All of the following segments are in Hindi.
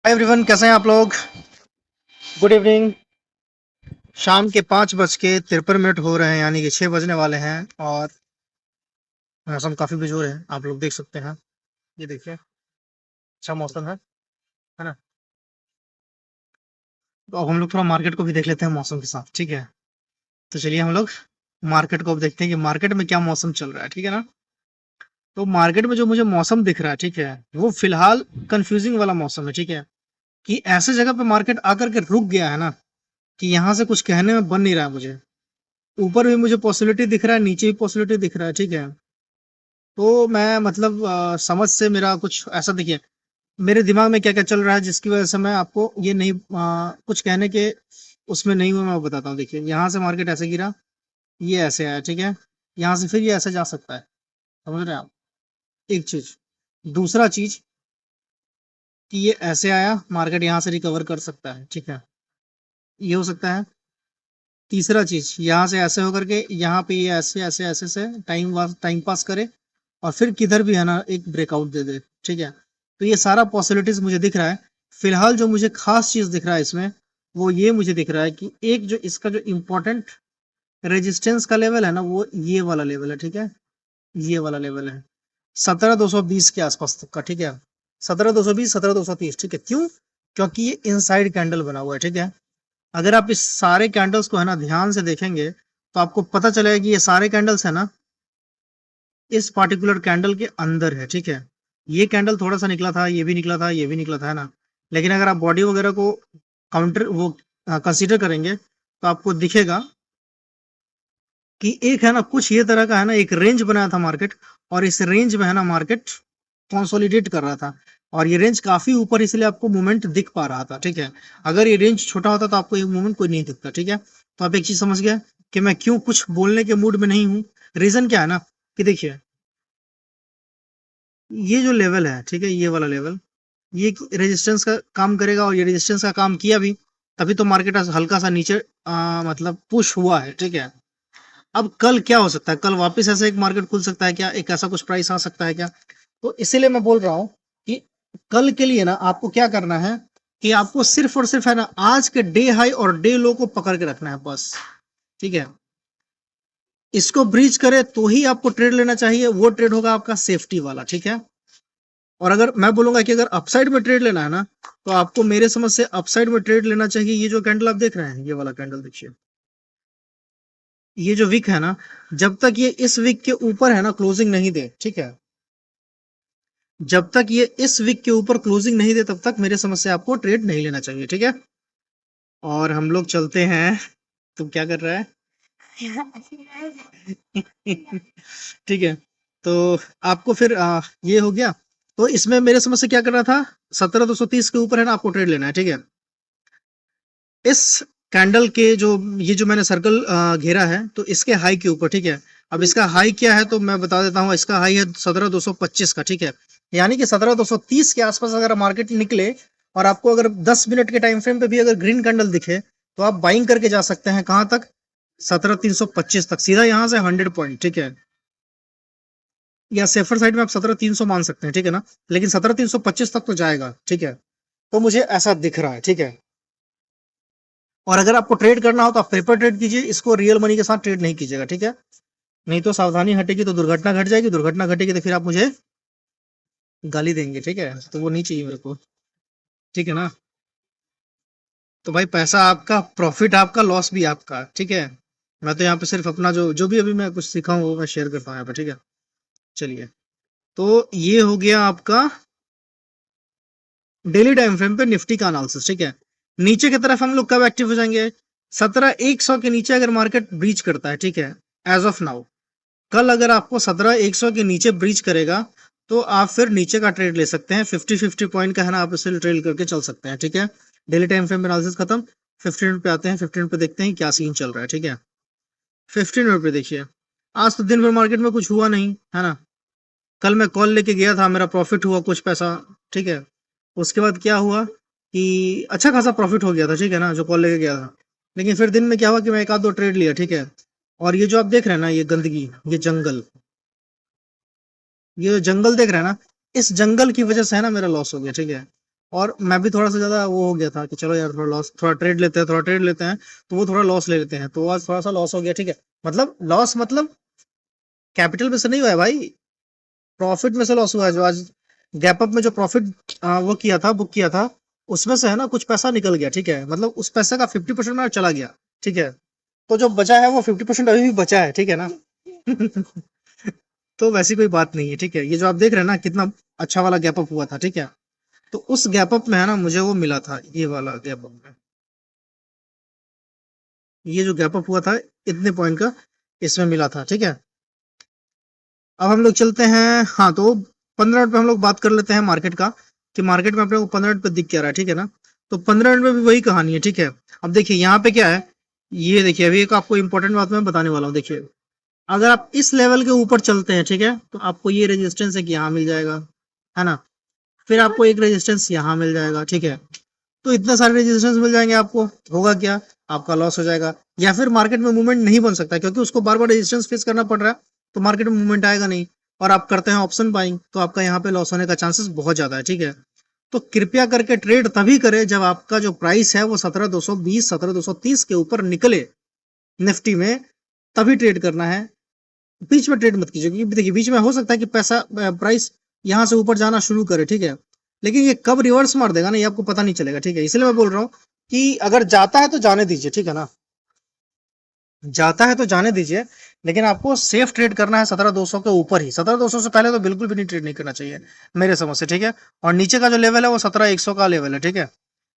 हाय एवरीवन, कैसे हैं आप लोग। Good evening. शाम के 5:53 हो रहे हैं, यानी कि 6 बजने वाले हैं। और मौसम काफ़ी बेजोर है, आप लोग देख सकते हैं। ये देखिए, अच्छा मौसम है ना। तो अब हम लोग थोड़ा मार्केट को भी देख लेते हैं मौसम के साथ, ठीक है। तो चलिए हम लोग मार्केट को अब देखते हैं कि मार्केट में क्या मौसम चल रहा है, ठीक है ना। तो मार्केट में जो मुझे मौसम दिख रहा है, ठीक है, वो फिलहाल कंफ्यूजिंग वाला मौसम है, ठीक है। कि ऐसे जगह पे मार्केट आकर के रुक गया है ना, कि यहाँ से कुछ कहने में बन नहीं रहा है मुझे। ऊपर भी मुझे पॉसिबिलिटी दिख रहा है, नीचे भी पॉसिबिलिटी दिख रहा है, ठीक है। तो मैं मतलब समझ से मेरा कुछ ऐसा, देखिए मेरे दिमाग में क्या क्या चल रहा है, जिसकी वजह से मैं आपको ये नहीं कुछ कहने के उसमें नहीं हूँ। मैं बताता हूँ, देखिए यहाँ से मार्केट ऐसे गिरा, ये ऐसे आया, ठीक है। यहाँ से फिर ये ऐसे जा सकता है, समझ रहे हैं आप। एक चीज, दूसरा चीज कि ये ऐसे आया, मार्केट यहाँ से रिकवर कर सकता है, ठीक है। ये हो सकता है। तीसरा चीज, यहाँ से ऐसे होकर के यहाँ पे ये ऐसे ऐसे ऐसे से टाइम पास करे, और फिर किधर भी है ना एक ब्रेकआउट दे दे, ठीक है। तो ये सारा पॉसिबिलिटीज मुझे दिख रहा है। फिलहाल जो मुझे खास चीज दिख रहा है इसमें, वो ये मुझे दिख रहा है कि एक जो इसका जो इम्पोर्टेंट रेजिस्टेंस का लेवल है ना, वो ये वाला लेवल है, ठीक है। ये वाला लेवल है 17,220 के आसपास तक का, ठीक है। 17,220, 17,230, ठीक है। क्यों? क्योंकि ये इनसाइड कैंडल बना हुआ है, ठीक है। अगर आप इस सारे कैंडल्स को है ना ध्यान से देखेंगे, तो आपको पता चलेगा कि ये सारे कैंडल्स है ना इस पार्टिकुलर कैंडल के अंदर है, ठीक है। ये कैंडल थोड़ा सा निकला था, ये भी निकला था, ये भी निकला था, है ना। लेकिन अगर आप बॉडी वगैरह को काउंटर वो कंसीडर करेंगे, तो आपको दिखेगा कि एक है ना कुछ ये तरह का है ना एक रेंज बनाया था मार्केट, और इस रेंज में है ना मार्केट कंसोलिडेट कर रहा था। और ये रेंज काफी ऊपर, इसलिए आपको मूवमेंट दिख पा रहा था, ठीक है। अगर ये रेंज छोटा होता तो आपको ये मूवमेंट कोई नहीं दिखता, ठीक है। तो आप एक चीज समझ गए कि मैं क्यों कुछ बोलने के मूड में नहीं हूँ। रीजन क्या है ना, कि देखिए ये जो लेवल है, ठीक है, ये वाला लेवल, ये रेजिस्टेंस का काम करेगा, और ये रेजिस्टेंस का काम किया भी, तभी तो मार्केट हल्का सा नीचे मतलब पुश हुआ है, ठीक है। अब कल क्या हो सकता है, कल वापस ऐसा एक मार्केट खुल सकता है क्या, एक ऐसा कुछ प्राइस आ सकता है क्या। तो इसीलिए मैं बोल रहा हूँ कि कल के लिए ना आपको क्या करना है, कि आपको सिर्फ और सिर्फ है ना आज के डे हाई और डे लो को पकड़ के रखना है बस, ठीक है। इसको ब्रीच करे तो ही आपको ट्रेड लेना चाहिए, वो ट्रेड होगा आपका सेफ्टी वाला, ठीक है। और अगर मैं बोलूंगा कि अगर अपसाइड में ट्रेड लेना है ना, तो आपको मेरे समझ से अपसाइड में ट्रेड लेना चाहिए। ये जो कैंडल आप देख रहे हैं, ये वाला कैंडल देखिए, ये जो विक है ना, जब तक ये इस विक के ऊपर है ना क्लोजिंग नहीं दे, ठीक है। जब तक ये इस विक के ऊपर क्लोजिंग नहीं दे, तब तक मेरे समझ से आपको ट्रेड नहीं लेना चाहिए, ठीक है। और हम लोग चलते हैं। तुम क्या कर रहा है? ठीक है। तो आपको फिर ये हो गया। तो इसमें मेरे समझ से क्या करना था, 17,230 के ऊपर है ना आपको ट्रेड लेना है, ठीक है। इस कैंडल के जो ये जो मैंने सर्कल घेरा है, तो इसके हाई के ऊपर, ठीक है। अब इसका हाई क्या है, तो मैं बता देता हूँ। इसका हाई है 17,225 का, ठीक है। यानी कि 17,230 के आसपास अगर मार्केट निकले, और आपको अगर 10 मिनट के टाइम फ्रेम पे भी अगर ग्रीन कैंडल दिखे, तो आप बाइंग करके जा सकते हैं कहां तक, 17,325 तक, सीधा यहां से 100 पॉइंट, ठीक है। या सेफर साइड में आप 17,300 मान सकते हैं, ठीक है ना। लेकिन 17,325 तक तो जाएगा, ठीक है। तो मुझे ऐसा दिख रहा है, ठीक है। और अगर आपको ट्रेड करना हो तो आप पेपर ट्रेड कीजिए, इसको रियल मनी के साथ ट्रेड नहीं कीजिएगा, ठीक है। नहीं तो सावधानी हटेगी तो दुर्घटना घट जाएगी, दुर्घटना घटेगी तो फिर आप मुझे गाली देंगे, ठीक है। तो वो नहीं चाहिए मेरे को, ठीक है ना। तो भाई पैसा आपका, प्रॉफिट आपका, लॉस भी आपका, ठीक है। मैं तो यहाँ पे सिर्फ अपना जो जो भी अभी मैं कुछ सीखा हूँ वो मैं शेयर करता हूँ यहाँ पे, ठीक है। चलिए, तो ये हो गया आपका डेली टाइम फ्रेम पे निफ्टी का एनालिसिस, ठीक है। नीचे की तरफ हम लोग कब एक्टिव हो जाएंगे, 17,100 के नीचे अगर मार्केट ब्रीच करता है, ठीक है। एज ऑफ नाउ, कल अगर आपको 17,100 के नीचे ब्रीच करेगा, तो आप फिर नीचे का ट्रेड ले सकते हैं। 50-50 पॉइंट का है ना, आप इसे ट्रेड करके चल सकते हैं, ठीक है। डेली टाइम फ्रेम एनालिसिस खत्म। 15 मिनट पे आते हैं, 15 मिनट पे देखते हैं क्या सीन चल रहा है, ठीक है। 15 मिनट पे देखिए, आज तो दिन भर मार्केट में कुछ हुआ नहीं, है ना। कल मैं कॉल लेके गया था, मेरा प्रॉफिट हुआ कुछ पैसा, ठीक है। उसके बाद क्या हुआ कि अच्छा खासा प्रॉफिट हो गया था, ठीक है ना, जो कॉल लेके गया था। लेकिन फिर दिन में क्या हुआ कि मैं एक आध दो ट्रेड लिया, ठीक है। और ये जो आप देख रहे हैं ना, ये गंदगी, ये जंगल, ये जो जंगल देख रहे हैं ना, इस जंगल की वजह से है ना मेरा लॉस हो गया, ठीक है। और मैं भी थोड़ा सा ज्यादा वो हो गया था कि चलो यार थोड़ा लॉस, थोड़ा ट्रेड लेते हैं, थोड़ा ट्रेड लेते हैं, तो वो थोड़ा लॉस ले लेते हैं, तो आज थोड़ा सा लॉस हो गया, ठीक है। मतलब लॉस मतलब कैपिटल में से नहीं हुआ है भाई, प्रॉफिट में से लॉस हुआ है। जो आज गैप अप में जो प्रॉफिट वो किया था, बुक किया था, उसमें से है ना कुछ पैसा निकल गया, ठीक है। मतलब उस पैसे का 50% मेरा चला गया, ठीक है। तो जो बचा है वो 50% अभी भी बचा है, ठीक है ना। तो वैसी कोई बात नहीं है, ठीक है। ये जो आप देख रहे हैं ना कितना अच्छा वाला गैप अप हुआ था, ठीक है। तो उस गैप अप में है ना मुझे वो मिला था, ये वाला गैप अप में, ये जो गैप अप हुआ था इतने पॉइंट का, इसमें मिला था, ठीक है। अब हम लोग चलते हैं, हाँ तो 15 मिनट पे हम लोग बात कर लेते हैं मार्केट का, कि मार्केट में अपने को 15 मिनट पे दिख क्या रहा है, ठीक है ना। तो 15 मिनट में भी वही कहानी है, ठीक है। अब देखिए यहाँ पे क्या है, ये देखिए अभी एक आपको इंपॉर्टेंट बात मैं बताने वाला हूँ, देखिए। अगर आप इस लेवल के ऊपर चलते हैं, ठीक है, तो आपको ये रेजिस्टेंस है कि यहाँ मिल जाएगा, है ना। फिर आपको एक रेजिस्टेंस यहाँ मिल जाएगा, ठीक है। तो इतने सारे रेजिस्टेंस मिल जाएंगे आपको, होगा क्या, आपका लॉस हो जाएगा। या फिर मार्केट में मूवमेंट नहीं बन सकता क्योंकि उसको बार बार रेजिस्टेंस फेस करना पड़ रहा है, तो मार्केट में मूवमेंट आएगा नहीं। और आप करते हैं ऑप्शन बाइंग, तो आपका यहाँ पे लॉस होने का चांसेस बहुत ज्यादा है, ठीक है। तो कृपया करके ट्रेड तभी करें जब आपका जो प्राइस है वो 17,220 17,230 के ऊपर निकले निफ्टी में, तभी ट्रेड करना है। बीच में ट्रेड मत कीजिए, क्योंकि देखिए बीच में हो सकता है कि पैसा प्राइस यहाँ से ऊपर जाना शुरू करे, ठीक है। लेकिन ये कब रिवर्स मार देगा ना, ये आपको पता नहीं चलेगा, ठीक है। इसलिए मैं बोल रहा हूँ कि अगर जाता है तो जाने दीजिए, ठीक है ना। जाता है तो जाने दीजिए, लेकिन आपको सेफ ट्रेड करना है 17,200 के ऊपर ही। 17,200 से पहले तो बिल्कुल भी नहीं ट्रेड नहीं करना चाहिए मेरे समझ से, ठीक है। और नीचे का जो लेवल है वो 17,100 का लेवल है, ठीक है।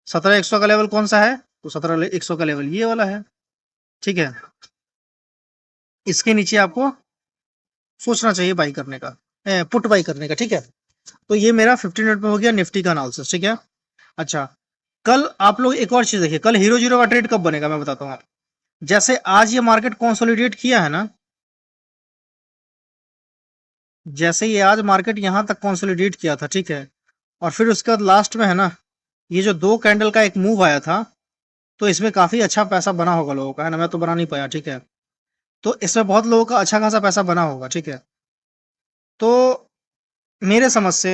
17,100 का लेवल कौन सा है, तो 17,100 का लेवल ये वाला है, ठीक है। इसके नीचे आपको सोचना चाहिए बाई करने का, पुट बाई करने का, ठीक है। तो ये मेरा 15 मिनट में हो गया निफ्टी का एनालिसिस, ठीक है। अच्छा, कल आप लोग एक और चीज देखिए, कल हीरो जीरो का ट्रेड कब बनेगा मैं बताता हूँ आपको। जैसे आज ये मार्केट कंसोलिडेट किया है ना, जैसे ये आज मार्केट यहां तक कंसोलिडेट किया था, ठीक है। और फिर उसके बाद लास्ट में है ना, ये जो दो कैंडल का एक मूव आया था, तो इसमें काफी अच्छा पैसा बना होगा लोगों का, है ना। मैं तो बना नहीं पाया, ठीक है। तो इसमें बहुत लोगों का अच्छा खासा पैसा बना होगा, ठीक है। तो मेरे समझ से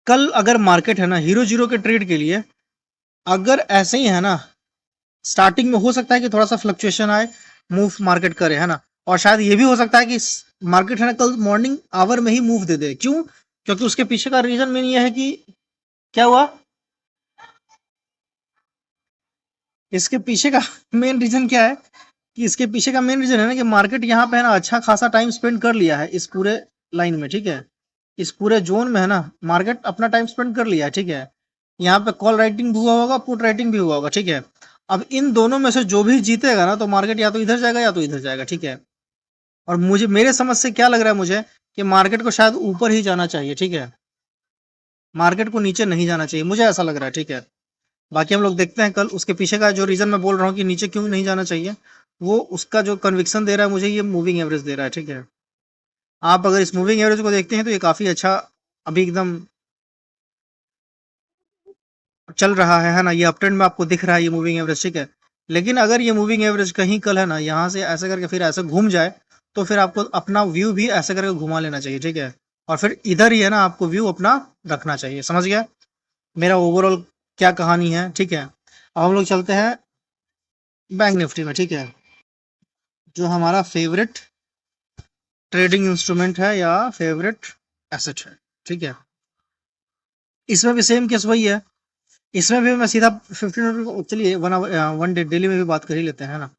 कल अगर मार्केट है ना हीरो जीरो के ट्रेड के लिए, अगर ऐसे ही है ना, स्टार्टिंग में हो सकता है कि थोड़ा सा फ्लक्चुएशन आए, मूव मार्केट करे, है ना। और शायद ये भी हो सकता है कि मार्केट है ना कल मॉर्निंग आवर में ही मूव दे दे। क्यों, क्योंकि उसके पीछे का रीजन मेन ये है कि क्या हुआ, इसके पीछे का मेन रीजन क्या है, कि इसके पीछे का मेन रीजन है ना कि मार्केट यहाँ पे है ना अच्छा खासा टाइम स्पेंड कर लिया है इस पूरे लाइन में, ठीक है। इस पूरे जोन में है ना मार्केट अपना टाइम स्पेंड कर लिया है, ठीक है। यहाँ पे कॉल राइटिंग भी हुआ होगा, पुट राइटिंग भी हुआ होगा, ठीक है। अब इन दोनों में से जो भी जीतेगा ना, तो मार्केट या तो इधर जाएगा या तो इधर जाएगा, ठीक है। और मुझे मेरे समझ से क्या लग रहा है मुझे, कि मार्केट को शायद ऊपर ही जाना चाहिए, ठीक है। मार्केट को नीचे नहीं जाना चाहिए, मुझे ऐसा लग रहा है, ठीक है। बाकी हम लोग देखते हैं कल, उसके पीछे का जो रीजन मैं बोल रहा हूँ कि नीचे क्यों नहीं जाना चाहिए, वो उसका जो कन्विक्शन दे रहा है मुझे, ये मूविंग एवरेज दे रहा है, ठीक है। आप अगर इस मूविंग एवरेज को देखते हैं तो ये काफी अच्छा अभी एकदम चल रहा है ना। ये अप ट्रेंड में आपको दिख रहा है ये मूविंग एवरेज, ठीक है। लेकिन अगर ये मूविंग एवरेज कहीं कल है ना यहाँ से ऐसे करके फिर ऐसे घूम जाए, तो फिर आपको अपना व्यू भी ऐसे करके घुमा लेना चाहिए, ठीक है। और फिर इधर ही है ना आपको व्यू अपना रखना चाहिए, समझ गया मेरा ओवरऑल क्या कहानी है, ठीक है। अब हम लोग चलते हैं बैंक निफ्टी में, ठीक है। जो हमारा फेवरेट ट्रेडिंग इंस्ट्रूमेंट है या फेवरेट एसेट है, ठीक है। इसमें भी सेम केस वही है। इसमें भी मैं सीधा 15 चलिए वन डे डेली में भी बात कर ही लेते हैं ना।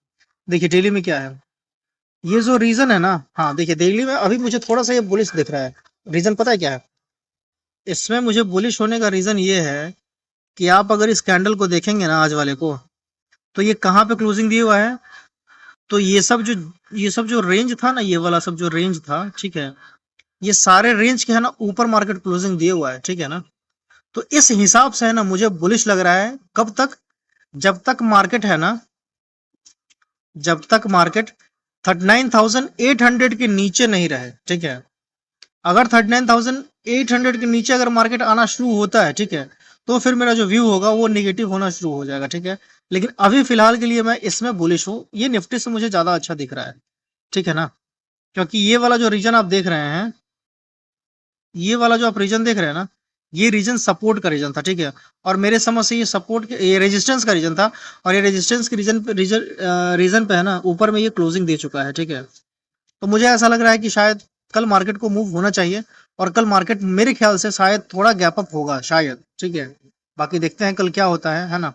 देखिए डेली में क्या है, ये जो रीजन है ना, हाँ देखिए डेली में अभी मुझे थोड़ा सा ये बुलिश दिख रहा है। रीजन पता है क्या है, इसमें मुझे बुलिश होने का रीजन ये है कि आप अगर इस कैंडल को देखेंगे ना आज वाले को, तो ये कहाँ पे क्लोजिंग दिया हुआ है, तो ये सब जो रेंज था ना, ये वाला सब जो रेंज था, ठीक है। ये सारे रेंज के है ना ऊपर मार्केट क्लोजिंग दिए हुआ है, ठीक है ना। तो इस हिसाब से है ना मुझे बुलिश लग रहा है, कब तक, जब तक मार्केट है ना, जब तक मार्केट 39,800 के नीचे नहीं रहे, ठीक है। अगर 39,800 के नीचे अगर मार्केट आना शुरू होता है, ठीक है, तो फिर मेरा जो व्यू होगा वो निगेटिव होना शुरू हो जाएगा, ठीक है। लेकिन अभी फिलहाल के लिए मैं इसमें बुलिश हूँ, ये निफ्टी से मुझे ज्यादा अच्छा दिख रहा है, ठीक है ना। क्योंकि ये वाला जो रीजन आप देख रहे हैं, ये वाला जो आप रीजन देख रहे हैं ना, ये रीजन सपोर्ट का रीजन था, ठीक है। और मेरे समझ से ये सपोर्ट, ये रेजिस्टेंस का रीजन था, और ये रेजिस्टेंस के रीजन पे है ना, ऊपर में ये क्लोजिंग दे चुका है, ठीक है। तो मुझे ऐसा लग रहा है कि शायद कल मार्केट को मूव होना चाहिए, और कल मार्केट मेरे ख्याल से शायद थोड़ा गैप अप होगा शायद, ठीक है। बाकी देखते हैं कल क्या होता है ना।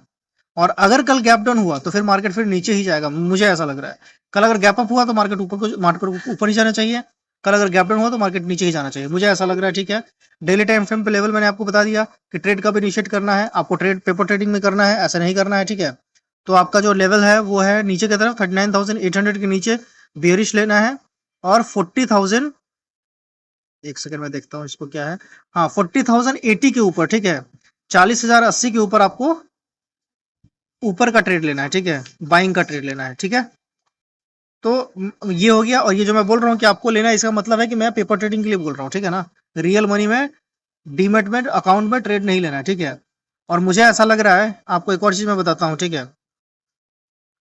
और अगर कल गैप डाउन हुआ तो फिर मार्केट फिर नीचे ही जाएगा, मुझे ऐसा लग रहा है। कल अगर गैप अप हुआ तो मार्केट ऊपर ही जाना चाहिए, कल अगर गैप डाउन हुआ तो मार्केट नीचे ही जाना चाहिए, मुझे ऐसा लग रहा है, ठीक है। डेली टाइम फ्रेम पे लेवल मैंने आपको बता दिया कि ट्रेड कब इनिशिएट करना है, आपको ट्रेड पेपर ट्रेडिंग में करना है, ऐसा नहीं करना है, ठीक है। तो आपका जो लेवल है वो है नीचे की तरफ 39,800 के नीचे बियरिश लेना है, और 40,000, एक सेकंड में देखता हूँ इसको क्या है, हाँ 40,080 के ऊपर, ठीक है, 40,080 के ऊपर आपको ऊपर का ट्रेड लेना है, ठीक है, बाइंग का ट्रेड लेना है, ठीक है। तो ये हो गया। और ये जो मैं बोल रहा हूँ कि आपको लेना है, इसका मतलब है कि मैं पेपर ट्रेडिंग के लिए बोल रहा हूँ, ठीक है ना। रियल मनी में, डीमेट में, अकाउंट में ट्रेड नहीं लेना है, ठीक है। और मुझे ऐसा लग रहा है, आपको एक और चीज मैं बताता हूँ, ठीक है,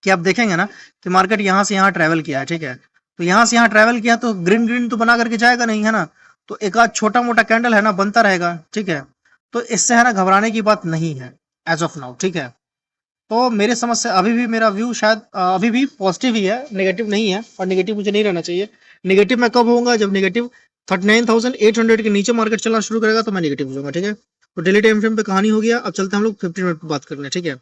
कि आप देखेंगे ना कि मार्केट यहाँ से यहाँ ट्रेवल किया है, ठीक है। तो यहाँ से यहाँ ट्रेवल किया तो ग्रीन ग्रीन तो बना करके जाएगा नहीं, है ना। तो एक आध छोटा मोटा कैंडल है ना बनता रहेगा, ठीक है। तो इससे है ना घबराने की बात नहीं है एज ऑफ नाउ, ठीक है। तो मेरे समझ से अभी भी मेरा व्यू शायद अभी भी पॉजिटिव ही है, नेगेटिव नहीं है, और नेगेटिव मुझे नहीं रहना चाहिए। नेगेटिव मैं कब होऊंगा, जब नेगेटिव 39,800 के नीचे मार्केट चलना शुरू करेगा तो मैं नेगेटिव हो जाऊंगा, ठीक है। तो डेली टाइम फ्रेम पे कहानी हो गया। अब चलते हैं हम लोग 15 मिनट पे बात करने, ठीक है।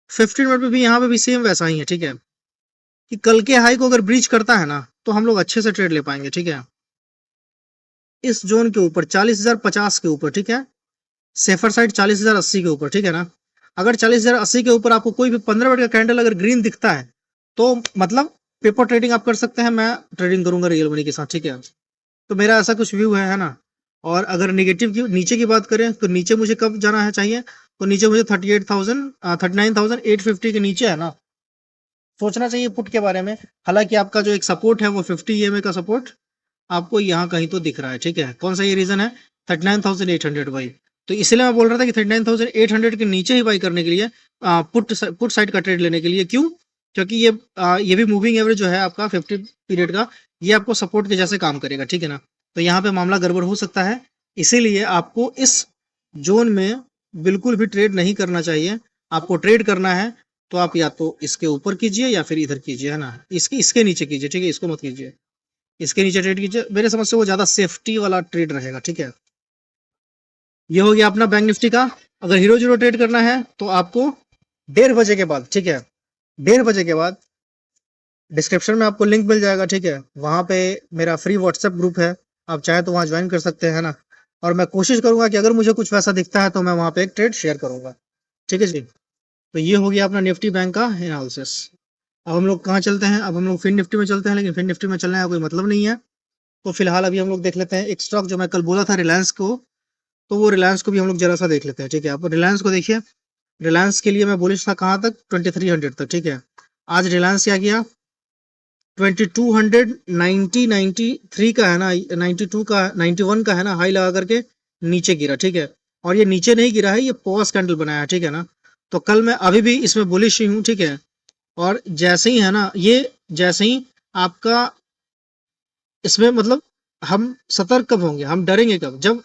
15 मिनट पे भी यहाँ पे भी सेम वैसा ही है, ठीक है, कि कल के हाई को अगर ब्रीच करता है ना तो हम लोग अच्छे से ट्रेड ले पाएंगे, ठीक है। इस जोन के ऊपर 40,050 के ऊपर, ठीक है, सेफर साइड 40,080 के ऊपर, ठीक है ना। अगर 40,080 के ऊपर आपको कोई भी 15 मिनट का कैंडल अगर ग्रीन दिखता है तो मतलब पेपर ट्रेडिंग आप कर सकते हैं, मैं ट्रेडिंग करूंगा रियल मनी के साथ, ठीक है। तो मेरा ऐसा कुछ व्यू है ना। और अगर निगेटिव की नीचे की बात करें तो नीचे मुझे कब जाना है चाहिए, तो नीचे मुझे 39,850 के नीचे है ना सोचना चाहिए पुट के बारे में। हालांकि आपका जो एक सपोर्ट है वो 50 EMA का सपोर्ट आपको यहाँ कहीं तो दिख रहा है, ठीक है। कौन सा ये रीजन है, 39,800 बाई। तो इसलिए मैं बोल रहा था कि 39,800 के नीचे ही बाई करने के लिए, पुट साइड का ट्रेड लेने के लिए, क्यों, क्योंकि ये भी मूविंग एवरेज जो है आपका 50 पीरियड का, ये आपको सपोर्ट के जैसे काम करेगा, ठीक है ना। तो यहाँ पे मामला गड़बड़ हो सकता है, इसीलिए आपको इस जोन में बिल्कुल भी ट्रेड नहीं करना चाहिए। आपको ट्रेड करना है तो आप या तो इसके ऊपर कीजिए या फिर इधर कीजिए, है ना। इसके नीचे कीजिए, ठीक है, इसको मत कीजिए, इसके नीचे ट्रेड कीजिए, मेरे समझ से वो ज्यादा सेफ्टी वाला ट्रेड रहेगा, ठीक है। ये हो गया अपना बैंक निफ्टी का। अगर हीरो जीरो ट्रेड करना है तो आपको 1:30 बजे के बाद, ठीक है, 1:30 बजे के बाद डिस्क्रिप्शन में आपको लिंक मिल जाएगा, ठीक है। वहां पे मेरा फ्री व्हाट्सएप ग्रुप है, आप चाहे तो वहां ज्वाइन कर सकते हैं ना। और मैं कोशिश करूंगा कि अगर मुझे कुछ वैसा दिखता है तो मैं वहां पे एक ट्रेड शेयर करूंगा, ठीक है जी। तो ये हो गया अपना निफ्टी बैंक का एनालिसिस। अब हम लोग कहाँ चलते हैं, अब हम लोग फिन निफ्टी में चलते हैं, लेकिन फिन निफ्टी में चलने का कोई मतलब नहीं है। तो फिलहाल अभी हम लोग देख लेते हैं एक स्टॉक जो मैं कल बोला था रिलायंस को, तो वो रिलायंस को भी हम लोग जरा सा देख लेते हैं, ठीक है। आप रिलायंस को देखिए, रिलायंस के लिए मैं बुलिश था कहाँ तक, 2300 तक, ठीक है। आज रिलायंस क्या किया, 2293 का है ना, 92 का, 91 का है ना हाई लगा करके नीचे गिरा, ठीक है। और ये नीचे नहीं गिरा है, ये पॉज कैंडल बनाया है, ठीक है ना। तो कल मैं अभी भी इसमें बुलिश ही हूँ, ठीक है। और जैसे ही है ना ये, जैसे ही आपका इसमें मतलब हम सतर्क कब होंगे, हम डरेंगे कब, जब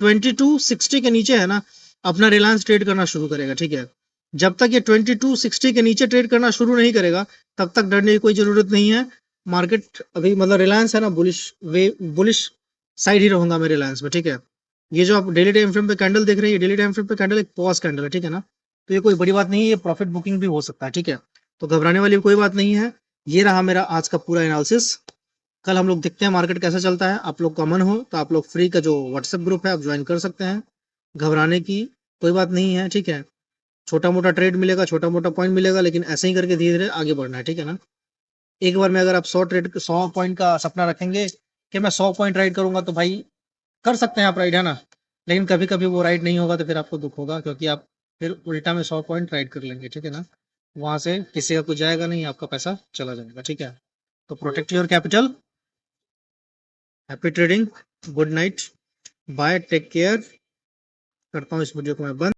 2260 के नीचे है ना अपना रिलायंस ट्रेड करना शुरू करेगा, ठीक है। जब तक ये 2260 के नीचे ट्रेड करना शुरू नहीं करेगा तब तक डरने की कोई जरूरत नहीं है। मार्केट अभी मतलब रिलायंस है ना बुलिश साइड ही रहूंगा मैं रिलायंस में, ठीक है। ये जो आप डेली टाइम फ्रेम पे कैंडल देख रहे हैं, ये डेली टाइम फ्रेम पे कैंडल एक पॉज कैंडल है, ठीक है ना। तो ये कोई बड़ी बात नहीं है, ये प्रॉफिट बुकिंग भी हो सकता है, ठीक है। तो घबराने वाली कोई बात नहीं है। ये रहा मेरा आज का पूरा एनालिसिस। कल हम लोग देखते हैं मार्केट कैसा चलता है। आप लोग का मन हो तो आप लोग फ्री का जो व्हाट्सएप ग्रुप है आप ज्वाइन कर सकते हैं। घबराने की कोई बात नहीं है, ठीक है। छोटा मोटा ट्रेड मिलेगा, छोटा मोटा पॉइंट मिलेगा, लेकिन ऐसे ही करके धीरे धीरे आगे बढ़ना है, ठीक है ना। एक बार में अगर आप 100 पॉइंट का सपना रखेंगे कि मैं 100 पॉइंट राइड करूंगा तो भाई कर सकते हैं आप राइड, है ना। लेकिन कभी कभी वो राइड नहीं होगा तो फिर आपको दुख होगा, क्योंकि आप फिर उल्टा में 100 पॉइंट राइड कर लेंगे, ठीक है ना। वहां से किसी का कुछ जाएगा नहीं, आपका पैसा चला जाएगा, ठीक है। तो protect your capital. Happy trading, good night, bye, take care. करता हूँ इस वीडियो को मैं बंद।